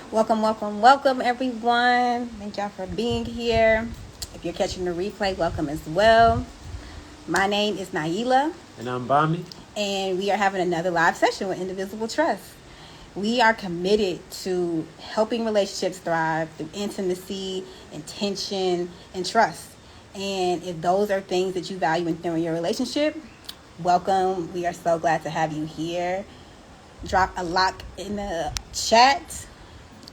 Welcome, everyone. Thank y'all for being here. If you're catching the replay, welcome as well. My name is Naila. And I'm Bami. And we are having another live session with Indivisible Trust. We are committed to helping relationships thrive through intimacy, intention, and trust. And if those are things that you value in your relationship, welcome. We are so glad to have you here. Drop a lock in the chat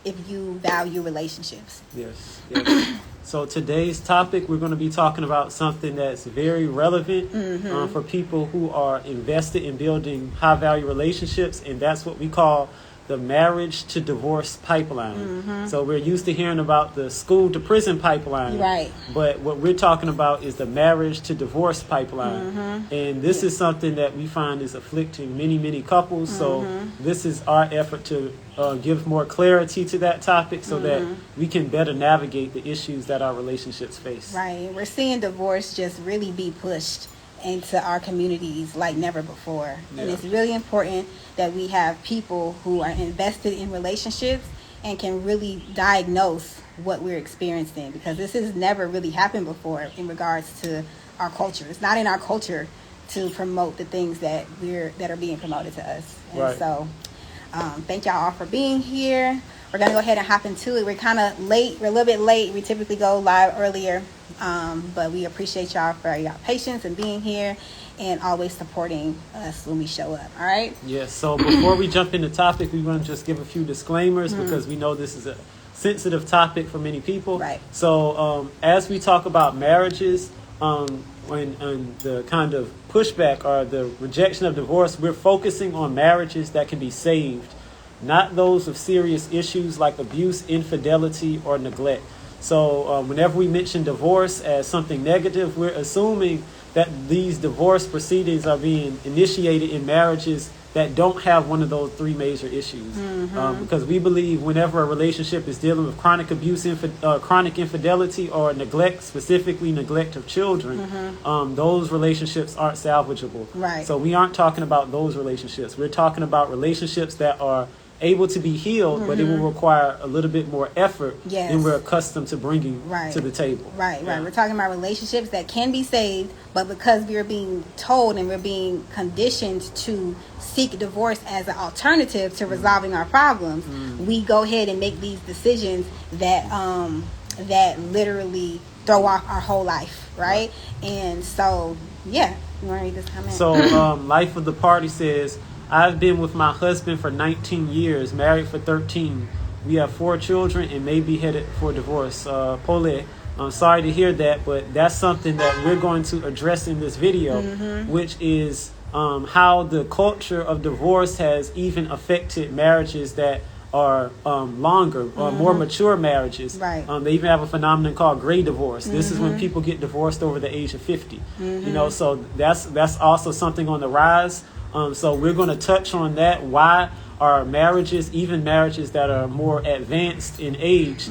if you value relationships. Yes. So today's topic, we're going to be talking about something that's very relevant for people who are invested in building high-value relationships, and that's what we call the marriage to divorce pipeline. So we're used to hearing about the school to prison pipeline, right? But what we're talking about is the marriage to divorce pipeline, and this is something that we find is afflicting many couples. So this is our effort to give more clarity to that topic so that we can better navigate the issues that our relationships face. Right. We're seeing divorce just really be pushed into our communities like never before. Yeah. And it's really important that we have people who are invested in relationships and can really diagnose what we're experiencing, because this has never really happened before in regards to our culture. It's not in our culture to promote the things that are being promoted to us. And right. So thank y'all all for being here. We're going to go ahead and hop into it. We're kind of late. We're a little bit late. We typically go live earlier. But we appreciate y'all for y'all patience and being here and always supporting us when we show up. All right? Yes. So before we jump into the topic, we want to just give a few disclaimers because we know this is a sensitive topic for many people. Right. So as we talk about marriages and the kind of pushback or the rejection of divorce, we're focusing on marriages that can be saved, not those of serious issues like abuse, infidelity, or neglect. So whenever we mention divorce as something negative, we're assuming that these divorce proceedings are being initiated in marriages that don't have one of those three major issues. Because we believe whenever a relationship is dealing with chronic abuse, chronic infidelity, or neglect, specifically neglect of children, those relationships aren't salvageable. Right. So we aren't talking about those relationships. We're talking about relationships that are able to be healed, but it will require a little bit more effort than we're accustomed to bringing to the table. Right. We're talking about relationships that can be saved, but because we're being told and we're being conditioned to seek divorce as an alternative to resolving our problems, we go ahead and make these decisions that that literally throw off our whole life, right? And so, yeah. You want to read this comment? So, Life of the Party says, I've been with my husband for 19 years, married for 13. We have 4 children and may be headed for divorce. Pole, I'm sorry to hear that, but that's something that we're going to address in this video, which is how the culture of divorce has even affected marriages that are longer or more mature marriages. Right. They even have a phenomenon called gray divorce. This is when people get divorced over the age of 50. You know, so that's also something on the rise. So we're going to touch on that. Why are marriages, even marriages that are more advanced in age,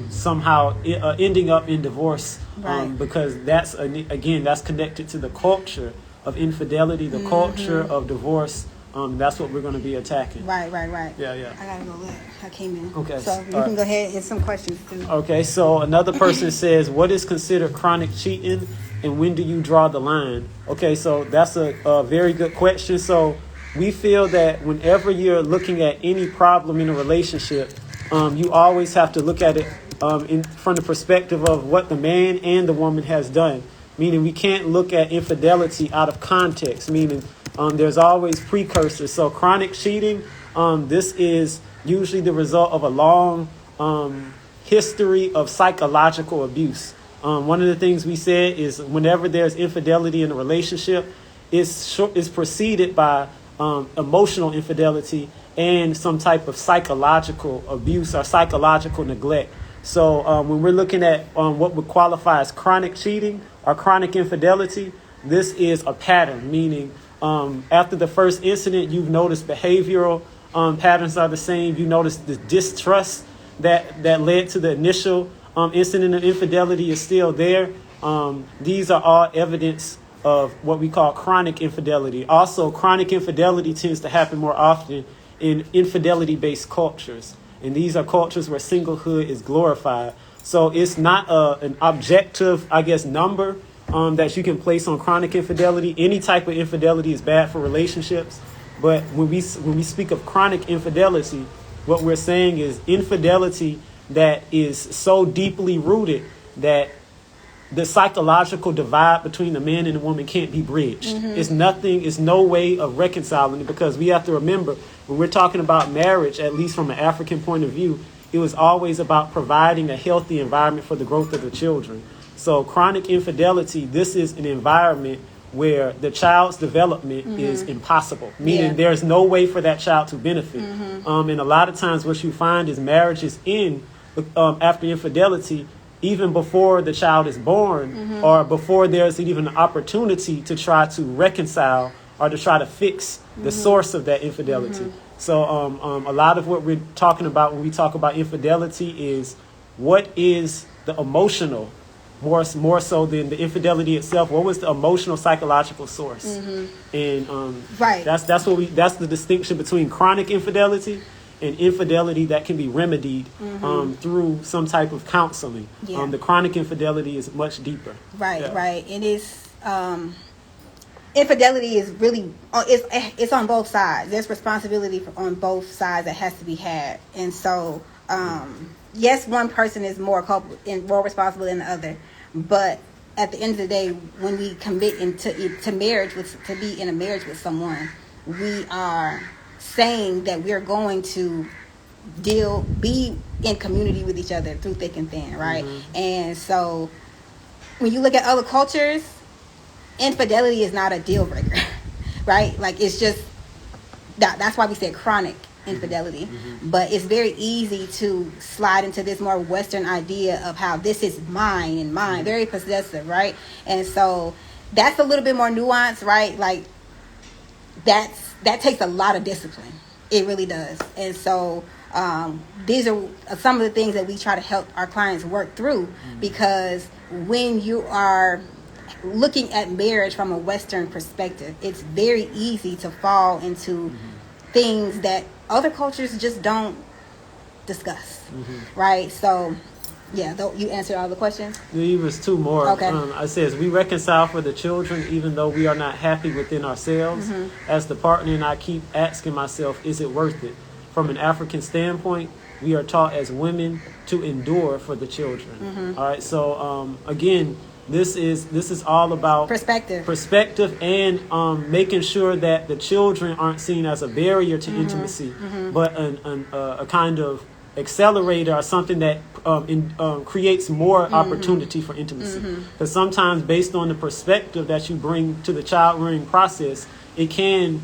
somehow ending up in divorce? Right. Because that's, again, that's connected to the culture of infidelity, the culture of divorce. That's what we're going to be attacking. Right. Yeah. I got to go look. I came in. Okay. So you can go ahead and get some questions too. Okay, so another person says, what is considered chronic cheating and when do you draw the line? Okay, so that's a very good question. So we feel that whenever you're looking at any problem in a relationship, you always have to look at it from the perspective of what the man and the woman has done. Meaning we can't look at infidelity out of context, meaning there's always precursors. So chronic cheating, this is usually the result of a long history of psychological abuse. One of the things we said is whenever there's infidelity in a relationship, it's preceded by emotional infidelity and some type of psychological abuse or psychological neglect. So when we're looking at what would qualify as chronic cheating or chronic infidelity, this is a pattern, meaning after the first incident, you've noticed behavioral patterns are the same. You notice the distrust that led to the initial incident of infidelity is still there. These are all evidence of what we call chronic infidelity. Also, chronic infidelity tends to happen more often in infidelity-based cultures. and these are cultures where singlehood is glorified. So it's not an objective, I guess, number that you can place on chronic infidelity. Any type of infidelity is bad for relationships. But when we speak of chronic infidelity, what we're saying is infidelity that is so deeply rooted that the psychological divide between the man and the woman can't be bridged. It's no way of reconciling it, because we have to remember, when we're talking about marriage, at least from an African point of view, it was always about providing a healthy environment for the growth of the children. So chronic infidelity, this is an environment where the child's development is impossible, meaning there's no way for that child to benefit. And a lot of times what you find is marriages end after infidelity even before the child is born, or before there's even an opportunity to try to reconcile or to try to fix the source of that infidelity. So a lot of what we're talking about when we talk about infidelity is what is the emotional, more so than the infidelity itself. What was the emotional, psychological source? And that's the distinction between chronic infidelity and infidelity that can be remedied through some type of counseling. The chronic infidelity is much deeper. Right. It is. Infidelity is really it's on both sides. There's responsibility on both sides that has to be had, and so yes, one person is more responsible than the other, but at the end of the day, when we commit to marriage, to be in a marriage with someone, we are saying that we're going to be in community with each other through thick and thin, right? And so when you look at other cultures, infidelity is not a deal breaker, right? Like, it's just that's why we said chronic infidelity. But it's very easy to slide into this more Western idea of how this is mine and mine, very possessive, right? And so that's a little bit more nuanced, right? Like, that takes a lot of discipline. It really does. And so these are some of the things that we try to help our clients work through, because when you are looking at marriage from a Western perspective, it's very easy to fall into things that other cultures just don't discuss, right? So you answered all the questions. There was two more. Okay. I says we reconcile for the children even though we are not happy within ourselves. As the partner, and I keep asking myself, is it worth it? From an African standpoint, we are taught as women to endure for the children. All right. So again, this is all about perspective, and making sure that the children aren't seen as a barrier to intimacy, but a kind of accelerator, or something that creates more opportunity for intimacy. Because sometimes, based on the perspective that you bring to the child rearing process, it can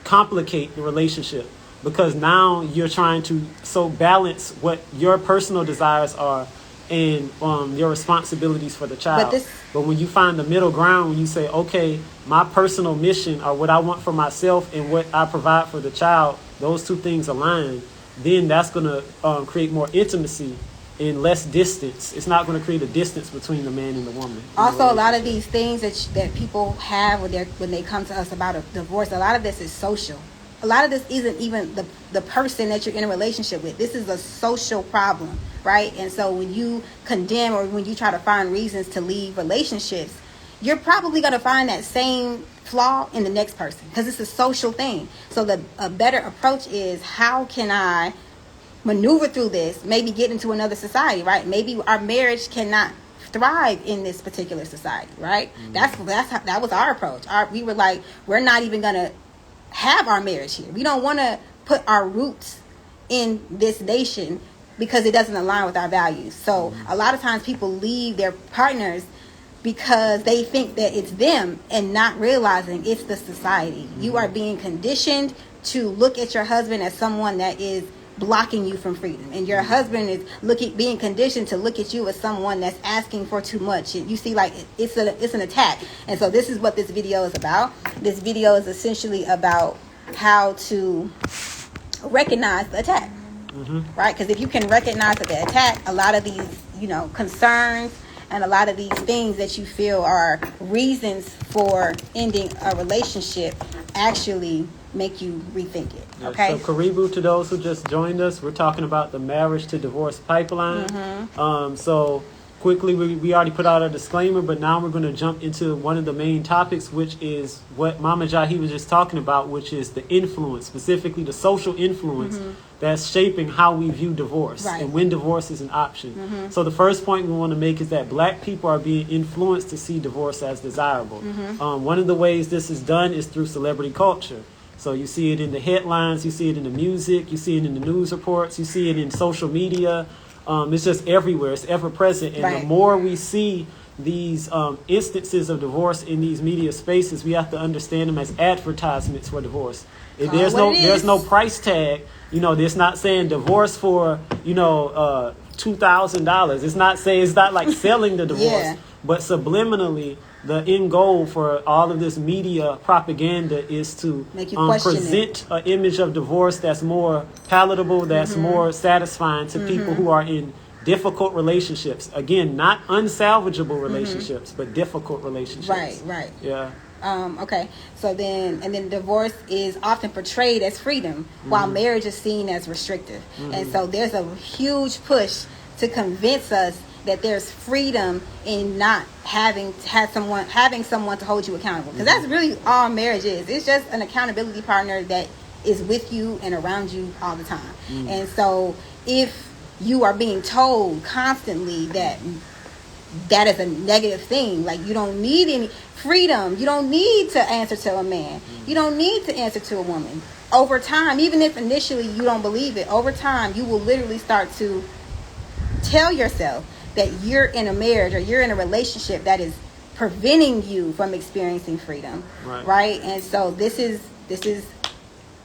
complicate the relationship, because now you're trying to balance what your personal desires are and your responsibilities for the child. But when you find the middle ground, when you say, okay, my personal mission, or what I want for myself and what I provide for the child, those two things align, then that's going to create more intimacy and less distance. It's not going to create a distance between the man and the woman. Also, a lot of these things that people have when they come to us about a divorce, a lot of this is social. A lot of this isn't even the person that you're in a relationship with. This is a social problem, right? And so when you condemn, or when you try to find reasons to leave relationships, you're probably going to find that same flaw in the next person, because it's a social thing. So a better approach is, how can I maneuver through this, maybe get into another society, right? Maybe our marriage cannot thrive in this particular society, right? That was our approach. We were like, we're not even going to have our marriage here. We don't want to put our roots in this nation because it doesn't align with our values. So a lot of times people leave their partners because they think that it's them, and not realizing it's the society. You are being conditioned to look at your husband as someone that is blocking you from freedom, and your husband is being conditioned to look at you as someone that's asking for too much. And you see, like, it's an attack. And so this is what this video is about. This video is essentially about how to recognize the attack, right? Because if you can recognize the attack, a lot of these concerns and a lot of these things that you feel are reasons for ending a relationship actually make you rethink it. Yeah, Okay. So Karibu, to those who just joined us, we're talking about the marriage to divorce pipeline. So quickly, we already put out a disclaimer, but now we're going to jump into one of the main topics, which is what Mama Jahi was just talking about, which is the influence, specifically the social influence that's shaping how we view divorce and when divorce is an option. So the first point we want to make is that black people are being influenced to see divorce as desirable. One of the ways this is done is through celebrity culture. So you see it in the headlines, you see it in the music, you see it in the news reports, you see it in social media. It's just everywhere. It's ever present. And the more we see these instances of divorce in these media spaces, we have to understand them as advertisements for divorce. If there's no price tag, it's not saying divorce for, $2,000. It's not like selling the divorce, but subliminally, the end goal for all of this media propaganda is to present an image of divorce that's more palatable, that's more satisfying to people who are in difficult relationships. Again, not unsalvageable relationships, but difficult relationships. Right. Yeah. Okay. So then divorce is often portrayed as freedom, while marriage is seen as restrictive. And so there's a huge push to convince us that there's freedom in not having someone to hold you accountable, because that's really all marriage is. It's just an accountability partner that is with you and around you all the time. And so if you are being told constantly that is a negative thing, like you don't need any freedom, you don't need to answer to a man, you don't need to answer to a woman, over time, even if initially you don't believe it, over time you will literally start to tell yourself that you're in a marriage or you're in a relationship that is preventing you from experiencing freedom, right? And so this is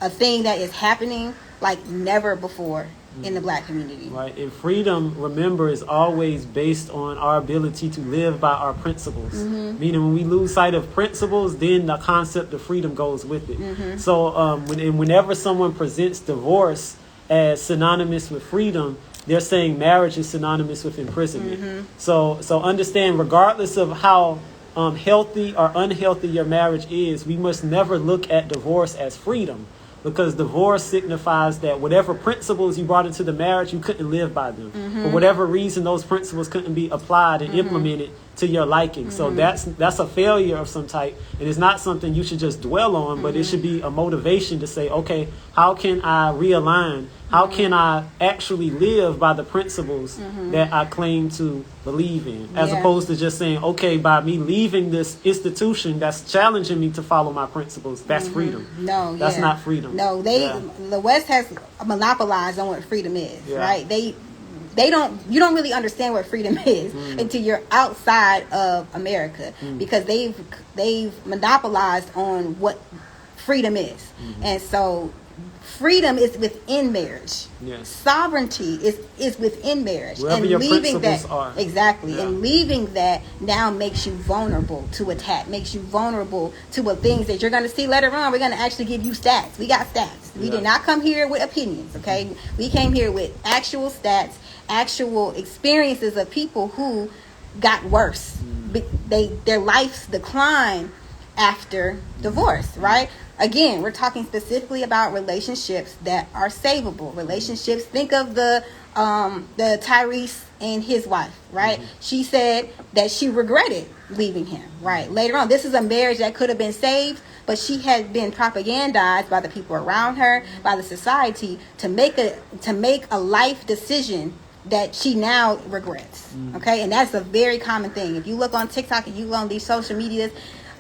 a thing that is happening like never before in the black community. Right. And freedom, remember, is always based on our ability to live by our principles. Meaning when we lose sight of principles, then the concept of freedom goes with it. So whenever someone presents divorce as synonymous with freedom, they're saying marriage is synonymous with imprisonment. So understand, regardless of how healthy or unhealthy your marriage is, we must never look at divorce as freedom, because divorce signifies that whatever principles you brought into the marriage, you couldn't live by them. For whatever reason, those principles couldn't be applied and implemented to your liking. So that's a failure of some type, and it's not something you should just dwell on, but it should be a motivation to say, okay, how can I realign? How can I actually live by the principles that I claim to believe in, as opposed to just saying, okay, by me leaving this institution that's challenging me to follow my principles, that's freedom. No, that's not freedom. No, the West has monopolized on what freedom is, right? You don't really understand what freedom is until you're outside of America, because they've monopolized on what freedom is. And so freedom is within marriage. Sovereignty is within marriage. Wherever and your leaving principles that are. Exactly. And leaving that now makes you vulnerable to attack, makes you vulnerable to what things that you're going to see later on. We're going to actually give you stats. We got stats. We did not come here with opinions, okay? We came here with actual stats, actual experiences of people who got worse. Their lives declined after divorce, right? Again, we're talking specifically about relationships that are savable. Relationships, think of the Tyrese and his wife, right? She said that she regretted leaving him, right? Later on, this is a marriage that could have been saved, but she had been propagandized by the people around her, by the society, to make a life decision that she now regrets. Okay, and that's a very common thing. If you look on TikTok and you look on these social medias,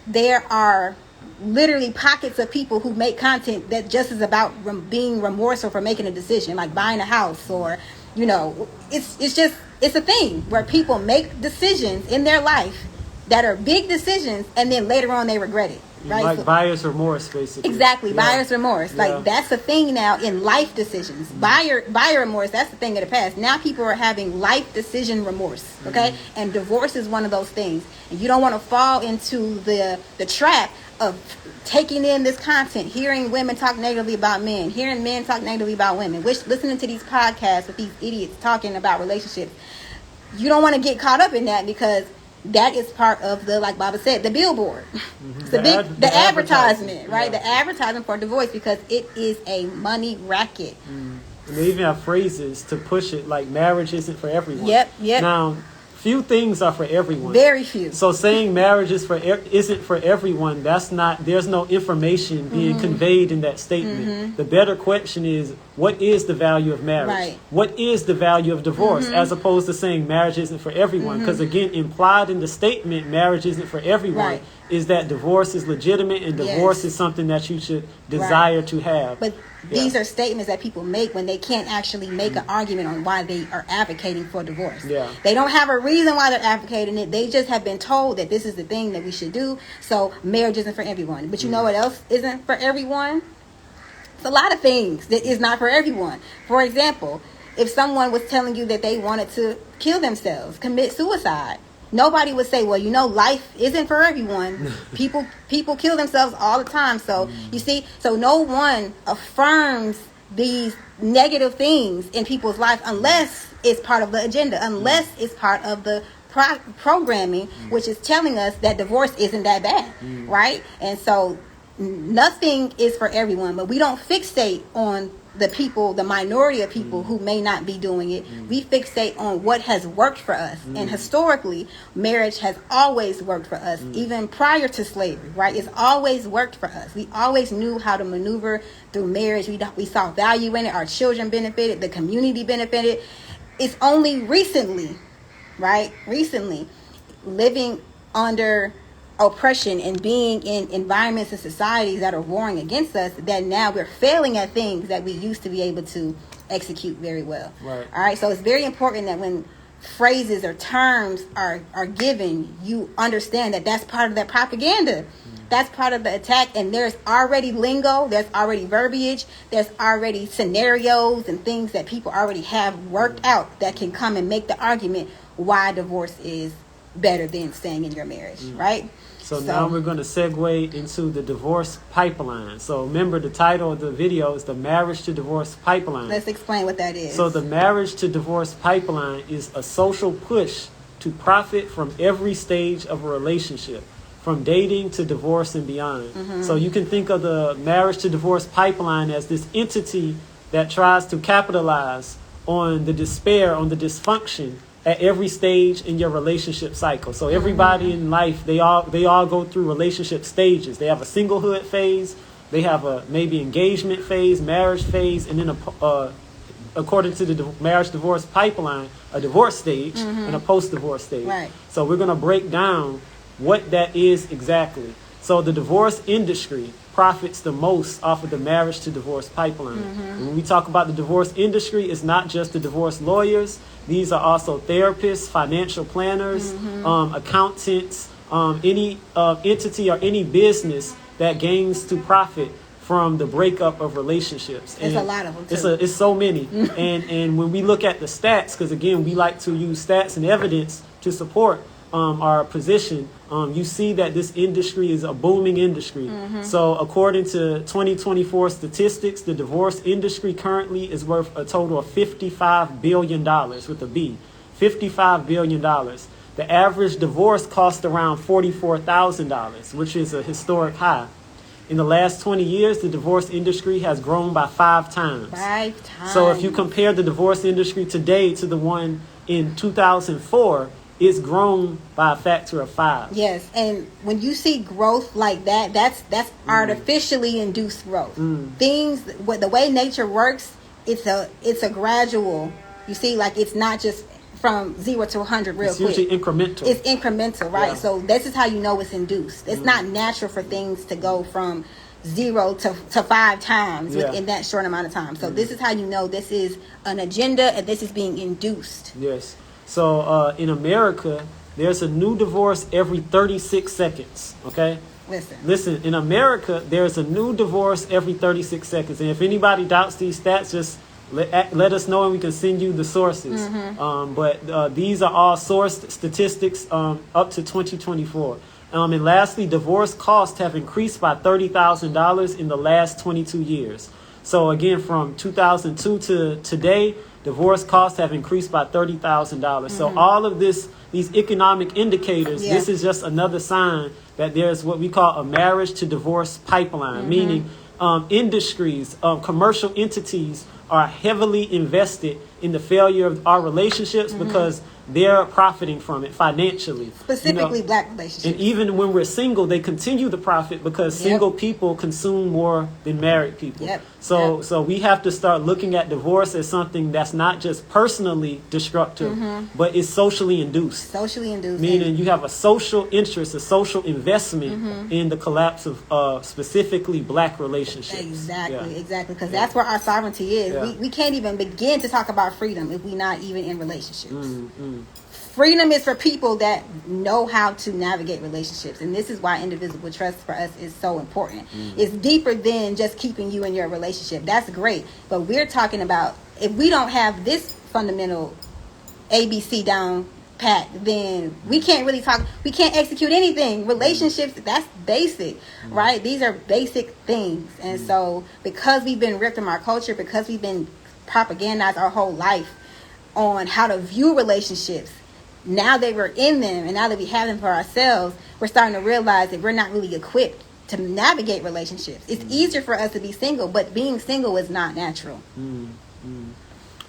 there are literally pockets of people who make content that just is about being remorseful for making a decision, like buying a house, or it's a thing where people make decisions in their life that are big decisions, and then later on they regret it, right? Like buyer's remorse, basically. Exactly. Buyer's remorse. Like that's a thing now in life decisions. Buyer remorse, that's the thing of the past. Now people are having life decision remorse, okay? And divorce is one of those things. And you don't want to fall into the trap of taking in this content, hearing women talk negatively about men, hearing men talk negatively about women, listening to these podcasts with these idiots talking about relationships. You don't want to get caught up in that, because that is part of the, like Baba said, the billboard. It's the advertisement, right? The advertisement for divorce, because it is a money racket. And they even have phrases to push it, like marriage isn't for everyone. Yep. Now, few things are for everyone. Very few. So saying marriage isn't for everyone, there's no information being conveyed in that statement. The better question is, what is the value of marriage? Right. What is the value of divorce? As opposed to saying marriage isn't for everyone. Because again, implied in the statement, marriage isn't for everyone, is that divorce is legitimate and divorce is something that you should desire to have. But these are statements that people make when they can't actually make an argument on why they are advocating for divorce. They don't have a reason why they're advocating it. They just have been told that this is the thing that we should do. So marriage isn't for everyone. But you know what else isn't for everyone? It's a lot of things that is not for everyone. For example, if someone was telling you that they wanted to kill themselves, commit suicide, nobody would say, well, you know, life isn't for everyone. People kill themselves all the time. So you see, so no one affirms these negative things in people's life unless it's part of the agenda, unless it's part of the programming, which is telling us that divorce isn't that bad, right? And so nothing is for everyone, but we don't fixate on the people, the minority of people who may not be doing it. We fixate on what has worked for us. And historically, marriage has always worked for us, even prior to slavery, right? It's always worked for us. We always knew how to maneuver through marriage. We saw value in it. Our children benefited. The community benefited. It's only recently, right? Recently, living under oppression and being in environments and societies that are warring against us, that now we're failing at things that we used to be able to execute very well. Right. All right. So it's very important that when phrases or terms are given, you understand that that's part of that propaganda. That's part of the attack. And there's already lingo. There's already verbiage. There's already scenarios and things that people already have worked out that can come and make the argument why divorce is better than staying in your marriage. Right. So now we're going to segue into the divorce pipeline. So remember, the title of the video is the Marriage to Divorce Pipeline. Let's explain what that is. So the Marriage to Divorce Pipeline is a social push to profit from every stage of a relationship, from dating to divorce and beyond. So you can think of the Marriage to Divorce Pipeline as this entity that tries to capitalize on the despair, on the dysfunction at every stage in your relationship cycle. So everybody in life, they all go through relationship stages. They have a singlehood phase, they have a maybe engagement phase, marriage phase, and then according to the marriage divorce pipeline, a divorce stage and a post-divorce stage. Right. So we're going to break down what that is exactly. So the divorce industry profits the most off of the marriage to divorce pipeline. And when we talk about the divorce industry, it's not just the divorce lawyers. These are also therapists, financial planners, accountants, any entity or any business that gains to profit from the breakup of relationships. There's a lot of them too. It's so many. and when we look at the stats, because again, we like to use stats and evidence to support our position, you see that this industry is a booming industry. So according to 2024 statistics, the divorce industry currently is worth a total of $55 billion with a B. $55 billion. The average divorce costs around $44,000, which is a historic high. In the last 20 years, the divorce industry has grown by 5 times. 5 times. So if you compare the divorce industry today to the one in 2004, it's grown by a factor of 5. Yes, and when you see growth like that, that's artificially induced growth. Things, the way nature works, it's a gradual. You see, like it's not just from 0 to 100 real quick. It's usually incremental. It's incremental, right? Yeah. So this is how you know it's induced. It's not natural for things to go from 0 to 5 times within that short amount of time. So this is how you know this is an agenda and this is being induced. Yes. So in America, there's a new divorce every 36 seconds, okay? Listen, in America, there's a new divorce every 36 seconds. And if anybody doubts these stats, just let us know and we can send you the sources. But these are all sourced statistics up to 2024. And lastly, divorce costs have increased by $30,000 in the last 22 years. So again, from 2002 to today, divorce costs have increased by $30,000. So all of these economic indicators, this is just another sign that there's what we call a marriage to divorce pipeline, meaning industries, commercial entities are heavily invested in the failure of our relationships because they're profiting from it financially. Specifically black relationships. And even when we're single, they continue to profit because single people consume more than married people. So we have to start looking at divorce as something that's not just personally destructive, but is socially induced. Socially induced. Meaning you have a social interest, a social investment in the collapse of specifically black relationships. Exactly. Because that's where our sovereignty is. We can't even begin to talk about freedom if we're not even in relationships. Freedom is for people that know how to navigate relationships. And this is why Indivisible Trust for us is so important. It's deeper than just keeping you in your relationship. That's great. But we're talking about if we don't have this fundamental ABC down pat, then we can't really talk. We can't execute anything. Relationships, that's basic, right? These are basic things. And so because we've been ripped from our culture, because we've been propagandized our whole life on how to view relationships, now that we're in them and now that we have them for ourselves, we're starting to realize that we're not really equipped to navigate relationships. It's easier for us to be single, but being single is not natural.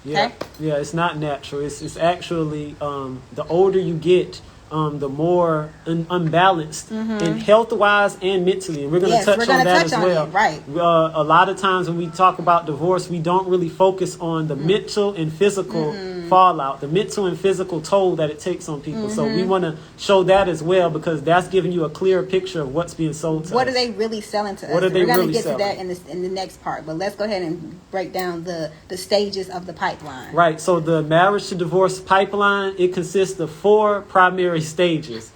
Yeah, it's not natural. It's actually the older you get, the more unbalanced in health-wise and mentally. And we're going to touch on that as well. Right. A lot of times when we talk about divorce, we don't really focus on the mental and physical fallout, the mental and physical toll that it takes on people. So we want to show that as well because that's giving you a clearer picture of what's being sold to us. What are they really selling to us? We're going to get to that in the next part. But let's go ahead and break down the stages of the pipeline. Right. So the marriage to divorce pipeline, it consists of 4 primary stages.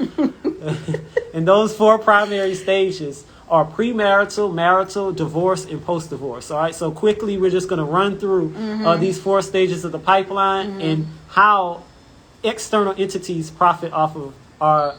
And those 4 primary stages are premarital, marital, divorce, and post-divorce. All right, so quickly we're just going to run through these 4 stages of the pipeline and how external entities profit off of our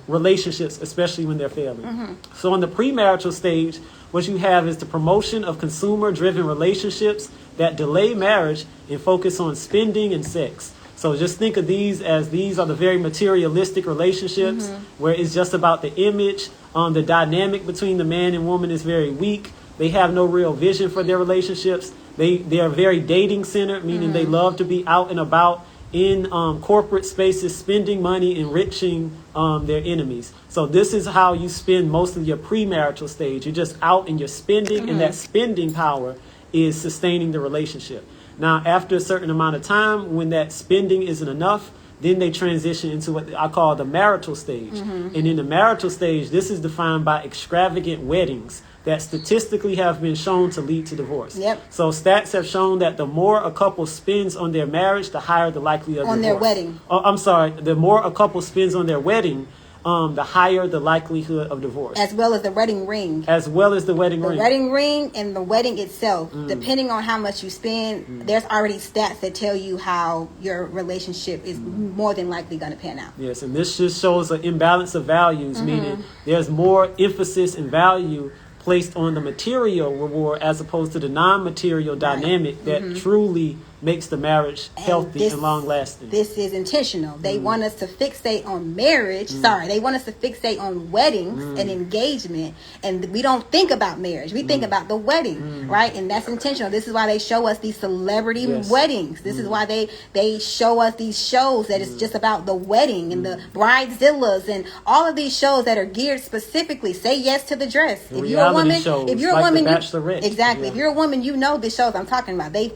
relationships, especially when they're failing. So in the premarital stage, what you have is the promotion of consumer-driven relationships that delay marriage and focus on spending and sex. So just think of these as these are the very materialistic relationships where it's just about the image. The dynamic between the man and woman is very weak. They have no real vision for their relationships. They are very dating centered, meaning they love to be out and about in corporate spaces, spending money, enriching their enemies. So this is how you spend most of your premarital stage. You're just out and you're spending, and that spending power is sustaining the relationship. Now, after a certain amount of time, when that spending isn't enough, then they transition into what I call the marital stage. And in the marital stage, this is defined by extravagant weddings that statistically have been shown to lead to divorce. So stats have shown that the more a couple spends on their marriage, the higher the likelihood of divorce. On their wedding. Oh, I'm sorry. The more a couple spends on their wedding, the higher the likelihood of divorce. As well as the wedding ring. As well as the wedding ring. The wedding ring and the wedding itself, depending on how much you spend, there's already stats that tell you how your relationship is more than likely going to pan out. Yes, and this just shows an imbalance of values, meaning there's more emphasis and value placed on the material reward as opposed to the non-material dynamic that truly makes the marriage healthy and long-lasting. This is intentional. They want us to fixate on marriage. They want us to fixate on weddings and engagement, and we don't think about marriage. We think about the wedding, right? And that's intentional. This is why they show us these celebrity weddings. This is why they show us these shows that it's just about the wedding and the bridezillas and all of these shows that are geared specifically. Say yes to the dress. If you're a woman, if you're a woman, if you're a woman, you know the shows I'm talking about. They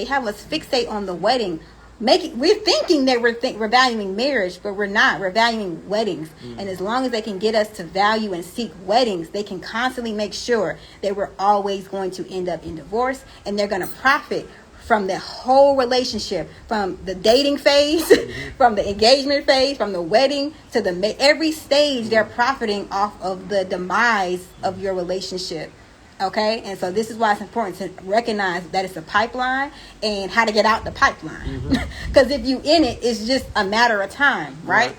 have us fixate on the wedding. We're thinking that we're valuing marriage, but we're not. We're valuing weddings. And as long as they can get us to value and seek weddings, they can constantly make sure that we're always going to end up in divorce, and they're going to profit from the whole relationship, from the dating phase, from the engagement phase, from the wedding to every stage. They're profiting off of the demise of your relationship. Okay, and so this is why it's important to recognize that it's a pipeline and how to get out the pipeline. Because if you in it, it's just a matter of time, right?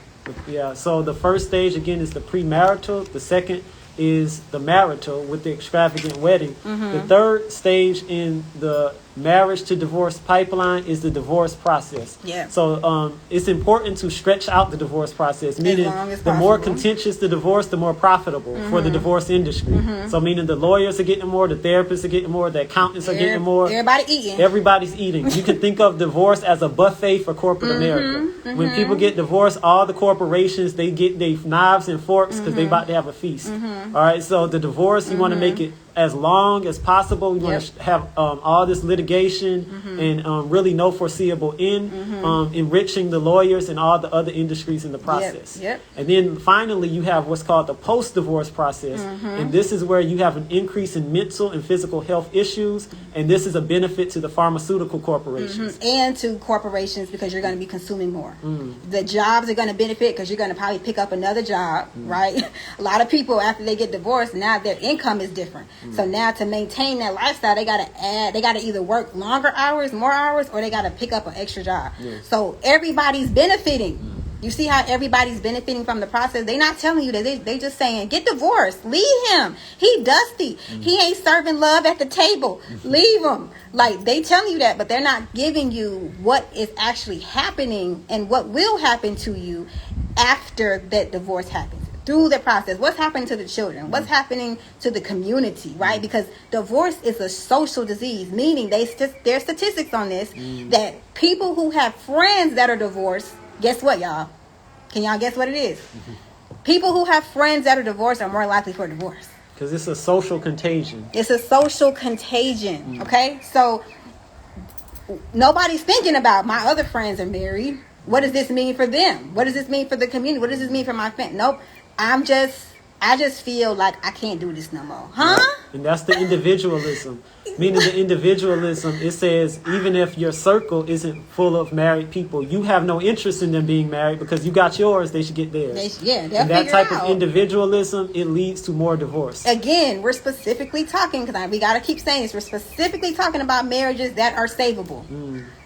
Yeah. So the first stage again is the premarital. The second is the marital with the extravagant wedding. The third stage in the marriage to divorce pipeline is the divorce process. Yeah. So it's important to stretch out the divorce process, meaning the more contentious the divorce, the more profitable for the divorce industry. So meaning the lawyers are getting more, the therapists are getting more, the accountants are getting more. Everybody's eating. You can think of divorce as a buffet for corporate America. When people get divorced, all the corporations, they get their knives and forks because they about to have a feast. All right, so the divorce, you want to make it as long as possible. You want to have all this litigation and really no foreseeable end, enriching the lawyers and all the other industries in the process. And then finally, you have what's called the post-divorce process. And this is where you have an increase in mental and physical health issues. And this is a benefit to the pharmaceutical corporations. And to corporations because you're going to be consuming more. The jobs are going to benefit because you're going to probably pick up another job, right? A lot of people, after they get divorced, now their income is different. So now to maintain that lifestyle, they got to either work longer hours, more hours, or they got to pick up an extra job. So everybody's benefiting. You see how everybody's benefiting from the process? They're not telling you that. They just saying, get divorced. Leave him. He dusty. He ain't serving love at the table. Leave him. Like, they telling you that, but they're not giving you what is actually happening and what will happen to you after that divorce happens. Through the process, what's happening to the children, what's happening to the community, right? Because divorce is a social disease, meaning there's statistics on this that people who have friends that are divorced, guess what, y'all? Can y'all guess what it is? People who have friends that are divorced are more likely for divorce. Because it's a social contagion. It's a social contagion, okay? So nobody's thinking about my other friends are married. What does this mean for them? What does this mean for the community? What does this mean for my family? Nope. I just feel like I can't do this no more. Huh? Right. And that's the individualism. Meaning the individualism, it says even if your circle isn't full of married people, you have no interest in them being married because you got yours, they should get theirs. They'll and that type of individualism, it leads to more divorce. Again, we're specifically talking, because we got to keep saying this, we're specifically talking about marriages that are savable.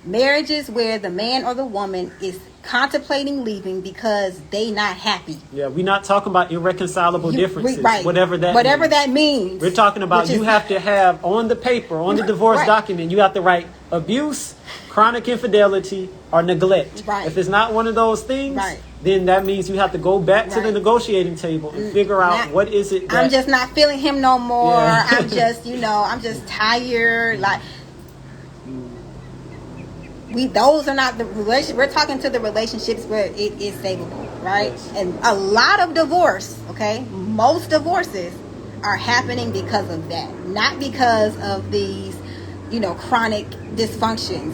Marriages where the man or the woman is contemplating leaving because they not happy. Yeah, we're not talking about irreconcilable differences, right. whatever that means. We're talking about you have to have on the paper, on the divorce document, you have to write abuse, chronic infidelity, or neglect. If it's not one of those things, then that means you have to go back to the negotiating table and figure out what is it that... I'm just not feeling him no more. I'm just, I'm just tired. Like... those are not the relationship. We're talking to the relationships where it is savable, right? Yes. And a lot of divorce, okay, most divorces are happening because of that, not because of these, chronic dysfunctions.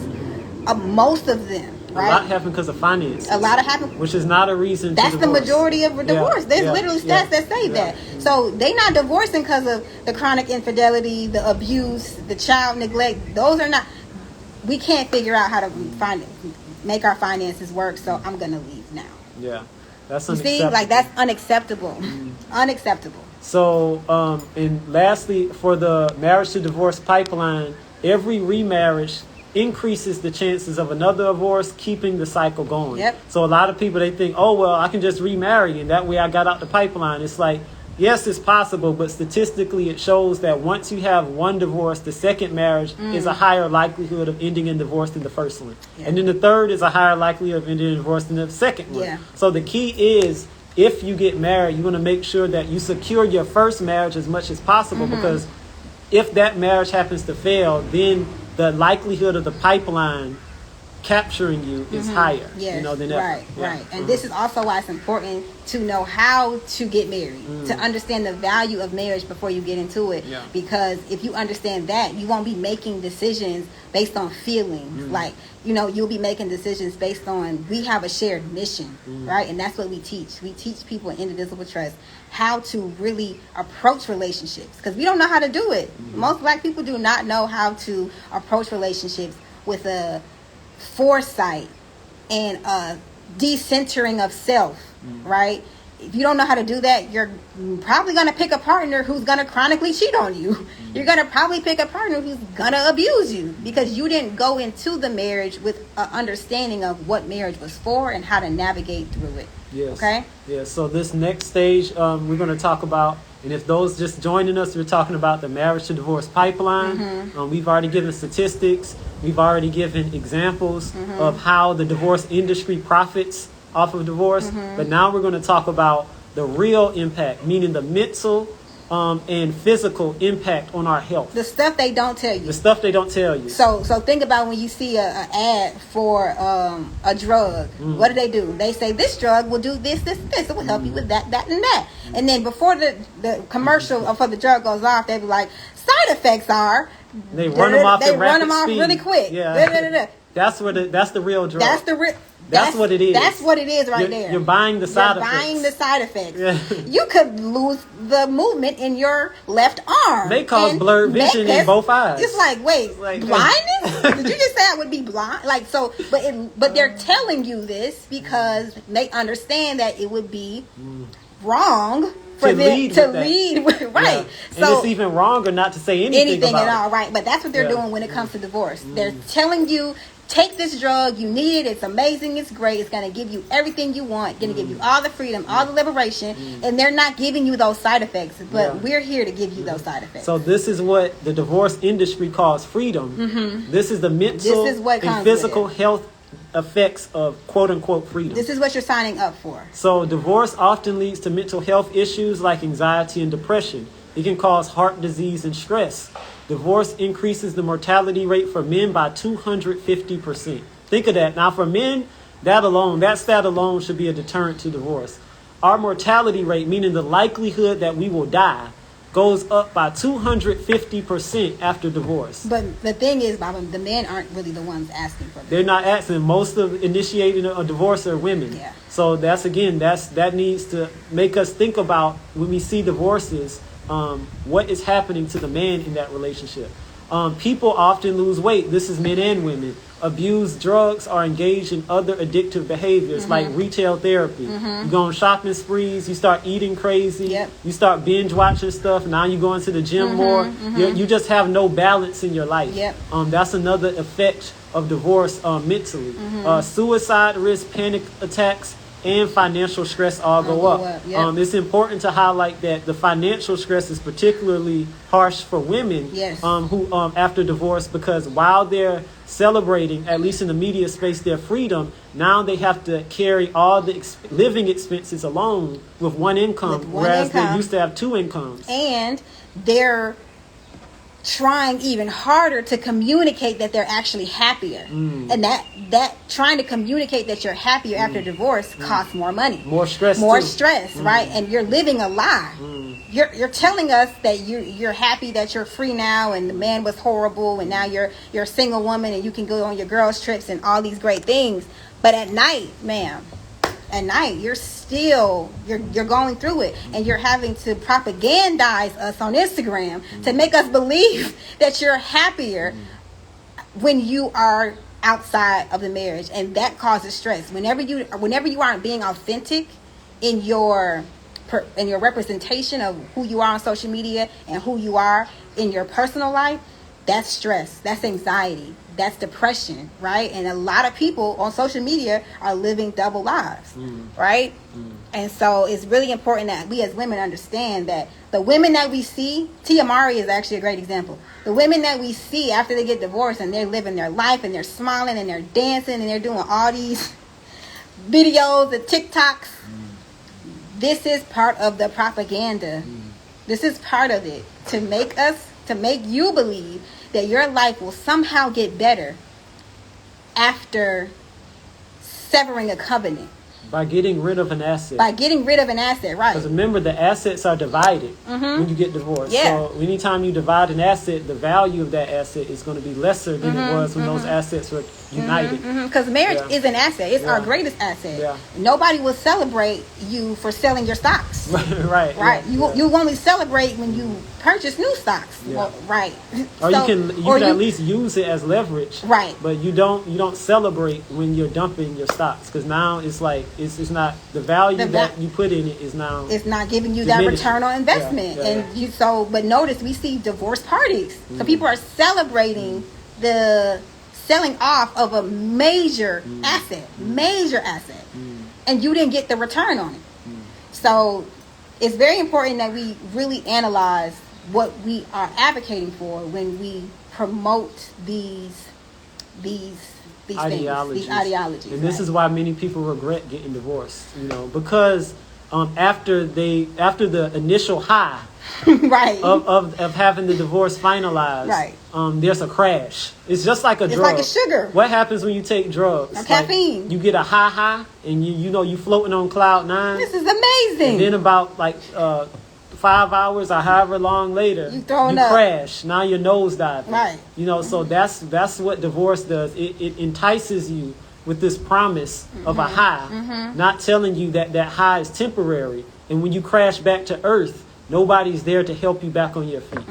Most of them, right? A lot happen because of finances. A lot of happen, which is not a reason. That's to the divorce. Majority of divorce. There's literally stats that say that. So they not divorcing because of the chronic infidelity, the abuse, the child neglect. Those are not. We can't figure out how to make our finances work, so I'm going to leave now. Yeah, that's unacceptable. You see, that's unacceptable. Unacceptable. So, and lastly, for the marriage to divorce pipeline, every remarriage increases the chances of another divorce, keeping the cycle going. So a lot of people, they think, oh, well, I can just remarry, and that way I got out the pipeline. It's like, yes, it's possible, but statistically it shows that once you have one divorce, the second marriage is a higher likelihood of ending in divorce than the first one. And then the third is a higher likelihood of ending in divorce than the second one. So the key is, if you get married, you want to make sure that you secure your first marriage as much as possible, because if that marriage happens to fail, then the likelihood of the pipeline capturing you is higher, than ever. Right. And this is also why it's important to know how to get married, to understand the value of marriage before you get into it. Because if you understand that, you won't be making decisions based on feelings. Like, you'll be making decisions based on, we have a shared mission, right? And that's what we teach. We teach people in Indivisible Trust how to really approach relationships, because we don't know how to do it. Most Black people do not know how to approach relationships with a foresight and a decentering of self, right? If you don't know how to do that, you're probably going to pick a partner who's going to chronically cheat on you. You're going to probably pick a partner who's going to abuse you, because you didn't go into the marriage with an understanding of what marriage was for and how to navigate through it. Yes. Okay? Yeah, so this next stage, we're going to talk about And if those just joining us, we're talking about the marriage to divorce pipeline. We've already given statistics. We've already given examples of how the divorce industry profits off of divorce. But now we're going to talk about the real impact, meaning the mental and physical impact on our health. The stuff they don't tell you. The stuff they don't tell you. So think about when you see a ad for a drug. What do? They say this drug will do this. It will help you with that, and that. And then before the commercial for the drug goes off, they be like, side effects are. They run them off. They run them off really quick. Yeah. That's the real drug. That's what it is. That's what it is there. You're buying the side effects. You're buying the side effects. Yeah. You could lose the movement in your left arm. They cause blurred vision in both eyes. It's like, wait, blindness? Did you just say I would be blind? Like, so, but they're telling you this because they understand that it would be wrong for them to lead with, right. Yeah. So, and it's even wronger not to say anything at all, right? But that's what they're doing when it comes to divorce. They're telling you, take this drug, you need it, it's amazing, it's great, it's going to give you everything you want, going to give you all the freedom, all the liberation, and they're not giving you those side effects, but we're here to give you those side effects. So this is what the divorce industry calls freedom. This is the mental and physical health effects of quote-unquote freedom. This is what you're signing up for. So divorce often leads to mental health issues like anxiety and depression. It can cause heart disease and stress. Divorce increases the mortality rate for men by 250%. Think of that. Now for men, that stat alone should be a deterrent to divorce. Our mortality rate, meaning the likelihood that we will die, goes up by 250% after divorce. But the thing is, Bob, the men aren't really the ones asking for it. They're not asking. Most of initiating a divorce are women. Yeah. So that needs to make us think about when we see divorces, what is happening to the man in that relationship. People often lose weight. This is men and women. Abuse drugs or engage in other addictive behaviors like retail therapy. You go on shopping sprees. You start eating crazy. Yep. You start binge watching stuff. Now you go into the gym more. You just have no balance in your life. Yep. That's another effect of divorce mentally. Suicide risk, panic attacks, and financial stress all go up. Yep. It's important to highlight that the financial stress is particularly harsh for women who after divorce, because while they're celebrating, at least in the media space, their freedom, now they have to carry all the living expenses alone with one income, whereas they used to have two incomes. And they're trying even harder to communicate that they're actually happier, and that trying to communicate that you're happier after divorce costs more money, more stress, right? And you're living a lie. You're telling us that you're happy, that you're free now, and the man was horrible, and now you're a single woman and you can go on your girls trips and all these great things. But at night, ma'am, you're still you're going through it, and you're having to propagandize us on Instagram to make us believe that you're happier when you are outside of the marriage, and that causes stress. Whenever you aren't being authentic in your representation of who you are on social media and who you are in your personal life, that's stress, that's anxiety, that's depression, right? And a lot of people on social media are living double lives, right? And so it's really important that we as women understand that the women that we see, Tia Mari is actually a great example. The women that we see after they get divorced and they're living their life and they're smiling and they're dancing and they're doing all these videos and TikToks, this is part of the propaganda. This is part of it to make you believe that your life will somehow get better after severing a covenant. By getting rid of an asset. Right. Because remember, the assets are divided when you get divorced. Yeah. So anytime you divide an asset, the value of that asset is going to be lesser than it was when those assets were united. Because marriage is an asset. It's our greatest asset. Yeah. Nobody will celebrate you for selling your stocks. Right. You only celebrate when you purchase new stocks. Yeah. Well, right. Or you can at least use it as leverage. Right. But you don't celebrate when you're dumping your stocks, because now it's like it's not the value that you put in it is now. It's not giving you that return on investment. But notice we see divorce parties. So people are celebrating the selling off of a major asset, and you didn't get the return on it. So it's very important that we really analyze what we are advocating for when we promote these ideologies. These ideologies. And this is why many people regret getting divorced, because after the initial high right. of having the divorce finalized, right. There's a crash. It's just like a drug. It's like a sugar. What happens when you take drugs? Caffeine. You get a high, and you floating on cloud 9. This is amazing. And then about 5 hours or however long later, you crash. Now your nose diving. Right. So that's what divorce does. It entices you with this promise of a high, not telling you that high is temporary. And when you crash back to earth, nobody's there to help you back on your feet.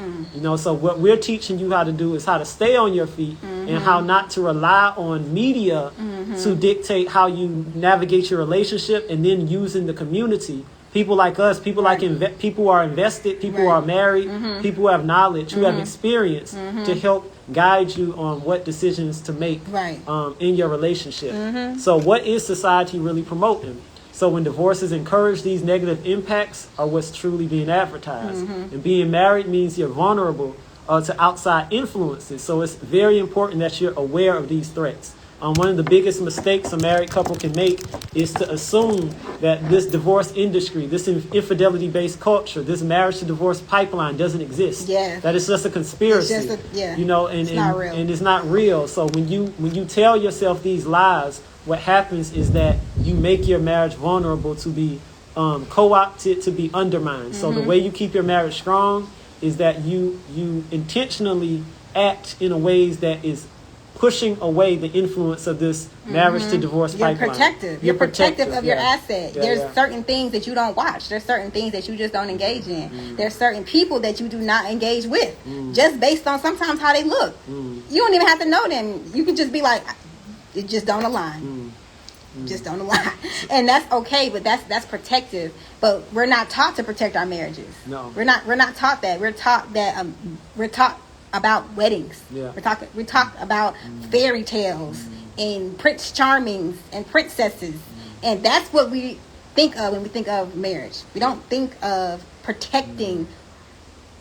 So what we're teaching you how to do is how to stay on your feet and how not to rely on media to dictate how you navigate your relationship, and then using the community. People like us, people who are invested, people who are married, people who have knowledge, who have experience to help guide you on what decisions to make in your relationship. So what is society really promoting? So when divorce is encouraged, these negative impacts are what's truly being advertised. And being married means you're vulnerable to outside influences. So it's very important that you're aware of these threats. One of the biggest mistakes a married couple can make is to assume that this divorce industry, this infidelity-based culture, this marriage to divorce pipeline doesn't exist. Yeah. That it's just a conspiracy. It's just it's not real. And it's not real. So when you tell yourself these lies, what happens is that you make your marriage vulnerable to be co-opted, to be undermined. So the way you keep your marriage strong is that you intentionally act in a ways that is pushing away the influence of this marriage to divorce pipeline. You're protective of your asset. Yeah, There's certain things that you don't watch. There's certain things that you just don't engage in. There's certain people that you do not engage with, just based on sometimes how they look. You don't even have to know them. You can just be like, it just don't align. Just don't align. And that's okay, but that's protective. But we're not taught to protect our marriages. No. We're not taught that. We're taught about weddings. Yeah. We talk about fairy tales and Prince Charmings and princesses, and that's what we think of when we think of marriage. We don't think of protecting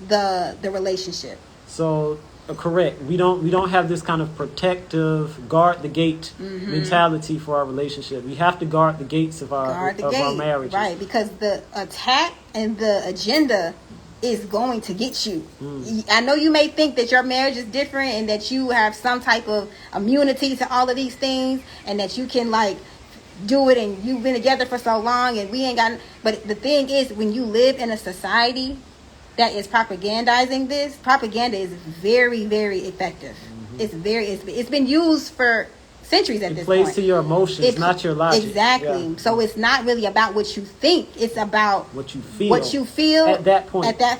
the relationship. So correct. We don't have this kind of protective guard the gate mentality for our relationship. We have to guard the gates of our marriages. Right, because the attack and the agenda is going to get you. I know you may think that your marriage is different and that you have some type of immunity to all of these things and that you can do it, and you've been together for so long and we ain't got. But the thing is, when you live in a society that is propagandizing this, propaganda is very, very effective. It's been used for centuries at this point. It plays to your emotions, not your logic. Exactly. Yeah. So it's not really about what you think. It's about what you feel at that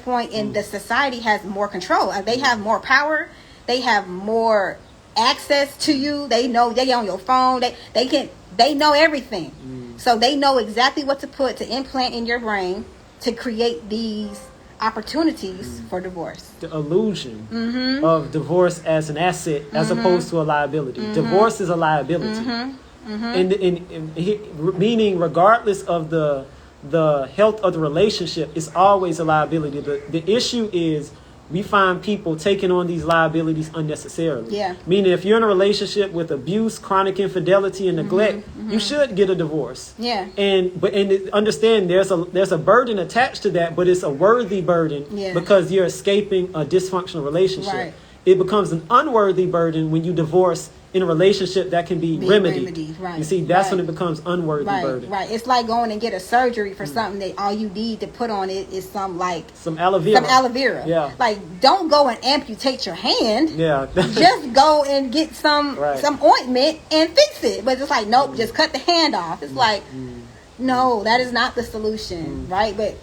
point. And the society has more control. They have more power. They have more access to you. They know they on your phone. They know everything. So they know exactly what to implant in your brain to create these opportunities for divorce. The illusion of divorce as an asset as opposed to a liability. Divorce is a liability. And meaning regardless of the health of the relationship, it's always a liability. The issue is we find people taking on these liabilities unnecessarily. Yeah. Meaning if you're in a relationship with abuse, chronic infidelity, and neglect, you should get a divorce. Yeah. And understand there's a burden attached to that, but it's a worthy burden because you're escaping a dysfunctional relationship. Right. It becomes an unworthy burden when you divorce in a relationship that can be remedied. Right. You see, that's when it becomes unworthy burden. Right. It's like going and get a surgery for something that all you need to put on it is some aloe vera. Some aloe vera. Yeah. Don't go and amputate your hand. Yeah. Just go and get some ointment and fix it. But it's nope, just cut the hand off. It's no, that is not the solution, right? But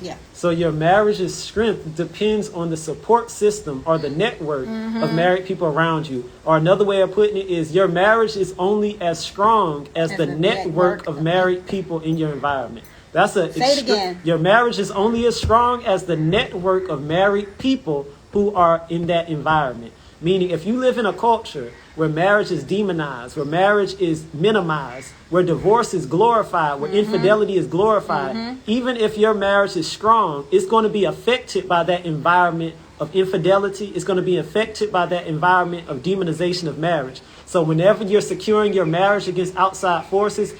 yeah. So your marriage's strength depends on the support system or the network of married people around you. Or another way of putting it is your marriage is only as strong as the network of married people in your environment. Say it again. Your marriage is only as strong as the network of married people who are in that environment. Meaning if you live in a culture where marriage is demonized, where marriage is minimized, where divorce is glorified, where infidelity is glorified, even if your marriage is strong, it's going to be affected by that environment of infidelity. It's going to be affected by that environment of demonization of marriage. So whenever you're securing your marriage against outside forces,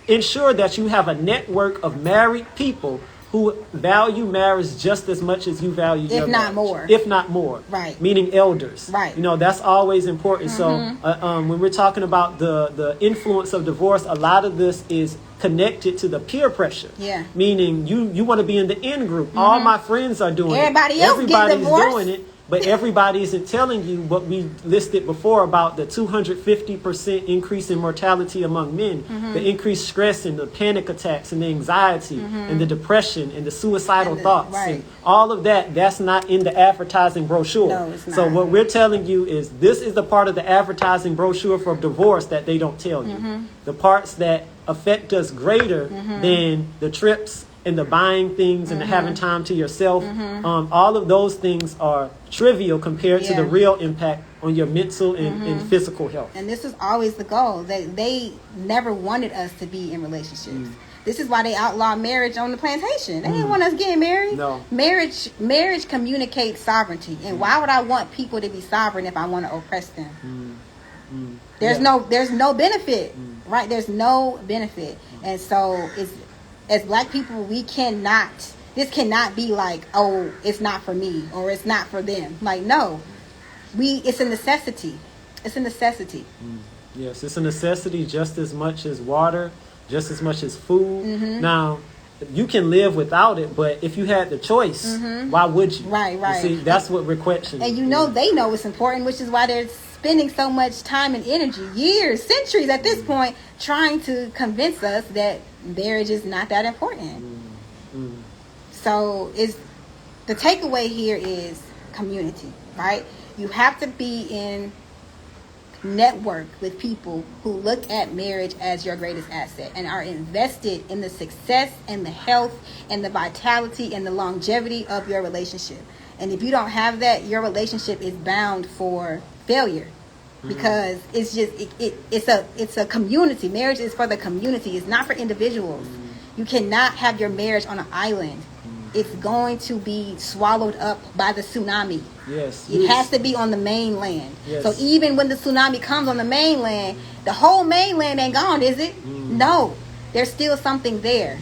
ensure that you have a network of married people who value marriage just as much as you value your marriage. If not more. Right. Meaning elders. Right. That's always important. So when we're talking about the influence of divorce, a lot of this is connected to the peer pressure. Yeah. Meaning you want to be in the in group. All my friends are doing Everybody it. else Everybody's get divorced. doing it. But everybody isn't telling you what we listed before about the 250% increase in mortality among men, the increased stress and the panic attacks and the anxiety and the depression and the suicidal thoughts. Right. And all of that's not in the advertising brochure. No, it's not. So what we're telling you is this is the part of the advertising brochure for divorce that they don't tell you. The parts that affect us greater than the trips and the buying things and the having time to yourself. All of those things are trivial compared to the real impact on your mental and physical health. And this is always the goal. They never wanted us to be in relationships. This is why they outlawed marriage on the plantation. They didn't want us getting married. No. Marriage communicates sovereignty. And why would I want people to be sovereign if I want to oppress them? There's no benefit, right? There's no benefit. And so as Black people, this cannot be like, oh, it's not for me or it's not for them. Like, no, it's a necessity. It's a necessity. Yes, it's a necessity just as much as water, just as much as food. Now, you can live without it, but if you had the choice, why would you? Right. You see, that's what we're questioning. And they know it's important, which is why they're spending so much time and energy, years, centuries at this point, trying to convince us that marriage is not that important. So the takeaway here is community, right? You have to be in network with people who look at marriage as your greatest asset and are invested in the success and the health and the vitality and the longevity of your relationship. And if you don't have that, your relationship is bound for failure. Because it's just it's a community. Marriage is for the community. It's not for individuals. You cannot have your marriage on an island. It's going to be swallowed up by the tsunami. Yes. It has to be on the mainland. Yes. So even when the tsunami comes on the mainland, the whole mainland ain't gone, is it? No. There's still something there.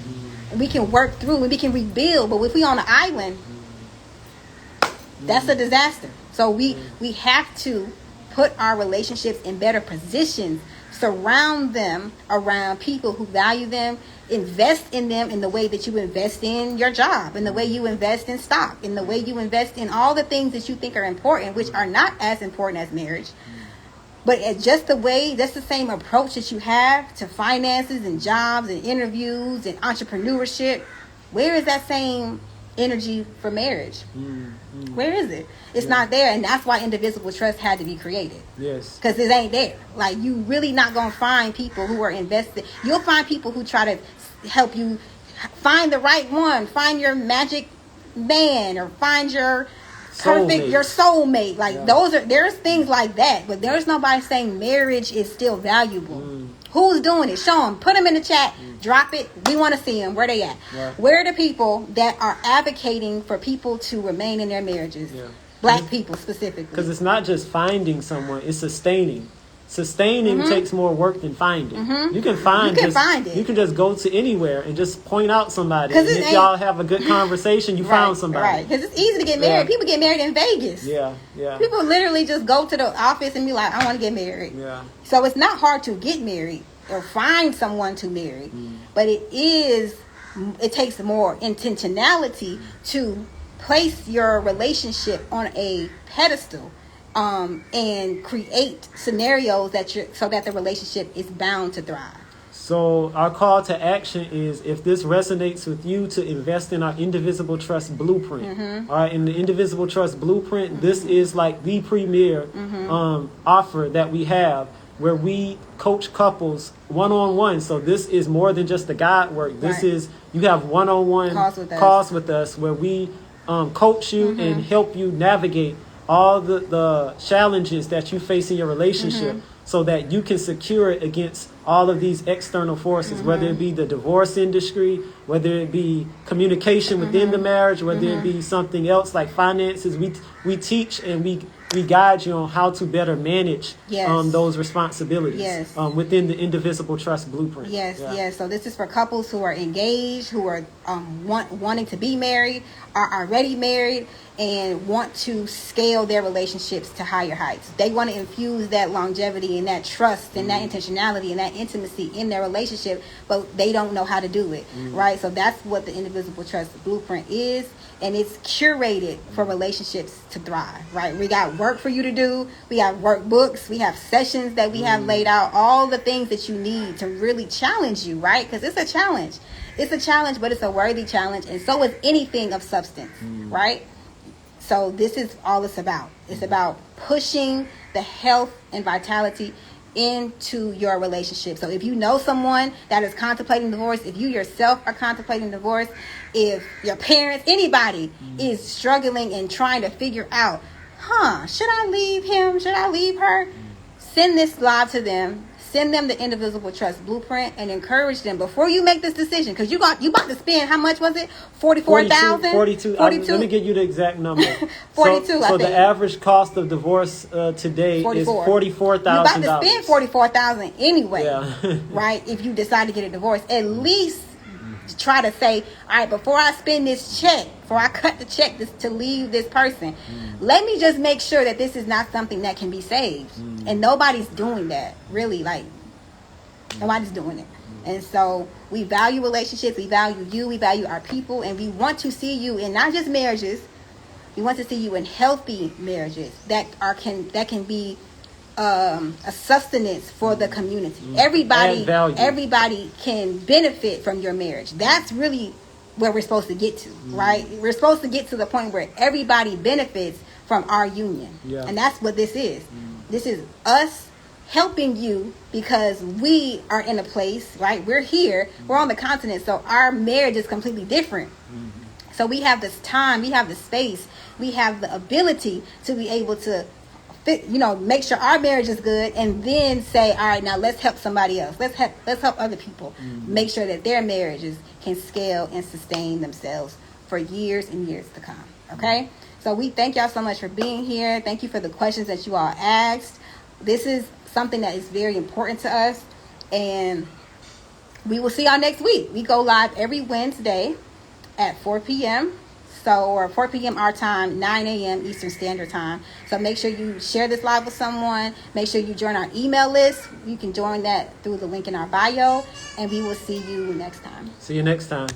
And we can work through and we can rebuild. But if we on an island, that's a disaster. So we have to put our relationships in better positions, surround them around people who value them, invest in them in the way that you invest in your job, in the way you invest in stock, in the way you invest in all the things that you think are important, which are not as important as marriage. But that's the same approach that you have to finances and jobs and interviews and entrepreneurship. Where is that same energy for marriage? Where is it? It's not there, and that's why Indivisible Trust had to be created. Yes. Because it ain't there. Like, you really not going to find people who are invested. You'll find people who try to help you find the right one, find your magic man, or find your perfect, your soulmate. Like, there's things like that, but there's nobody saying marriage is still valuable. Who's doing it? Show them. Put them in the chat. Drop it. We want to see them. Where they at? Yeah. Where are the people that are advocating for people to remain in their marriages? Yeah. Black people specifically. Because it's not just finding someone, it's sustaining. Sustaining takes more work than finding. You can find it. You can just go to anywhere and just point out somebody. And if y'all have a good conversation, you found somebody. Right, because it's easy to get married. People get married in Vegas. Yeah. People literally just go to the office and be like, I want to get married. Yeah. So it's not hard to get married or find someone to marry. But it takes more intentionality to place your relationship on a pedestal and create scenarios so that the relationship is bound to thrive. So our call to action is, if this resonates with you, to invest in our Indivisible Trust Blueprint. All right, in the Indivisible Trust Blueprint, this is like the premier offer that we have, where we coach couples one-on-one. So this is more than just the guide work. This is, you have one-on-one calls with us where we coach you and help you navigate all the challenges that you face in your relationship, so that you can secure it against all of these external forces, whether it be the divorce industry, whether it be communication within the marriage, whether it be something else like finances. We teach and we guide you on how to better manage those responsibilities within the Indivisible Trust Blueprint. Yes. So this is for couples who are engaged, who are wanting to be married, are already married, and want to scale their relationships to higher heights. They want to infuse that longevity and that trust and that intentionality and that intimacy in their relationship, but they don't know how to do it, right? So that's what the Indivisible Trust Blueprint is, and it's curated for relationships to thrive, right? We got work for you to do. We have workbooks. We have sessions that we have laid out, all the things that you need to really challenge you, right? Because it's a challenge. It's a challenge, but it's a worthy challenge, and so is anything of substance, right? So this is all it's about. It's about pushing the health and vitality into your relationship. So if you know someone that is contemplating divorce, if you yourself are contemplating divorce, if your parents, anybody is struggling and trying to figure out, should I leave him? Should I leave her? Send this live to them. Send them the Indivisible Trust Blueprint and encourage them before you make this decision. Because you about to spend, how much was it? $44,000? 42. Let me get you the exact number. 42, so I think. The average cost of divorce today is $44,000. You're about to spend $44,000 anyway, yeah. right? If you decide to get a divorce, at least try to say, all right, before I spend this check, before I cut the check to leave this person, let me just make sure that this is not something that can be saved. And nobody's doing that, really. Like, nobody's doing it. And so we value relationships, we value you, we value our people, and we want to see you in not just marriages, we want to see you in healthy marriages that can be a sustenance for the community. Everybody can benefit from your marriage. That's really where we're supposed to get to, right? We're supposed to get to the point where everybody benefits from our union. And that's what this is. This is us helping you because we are in a place, right? We're here, we're on the continent, so our marriage is completely different. So we have this time, we have the space, we have the ability to be able to make sure our marriage is good, and then say, all right, now let's help somebody else. Let's help other people make sure that their marriages can scale and sustain themselves for years and years to come. Okay? So we thank y'all so much for being here. Thank you for the questions that you all asked. This is something that is very important to us, and we will see y'all next week. We go live every Wednesday at 4 p.m. Or 4 p.m. our time, 9 a.m. Eastern Standard Time. So make sure you share this live with someone. Make sure you join our email list. You can join that through the link in our bio. And we will see you next time. See you next time.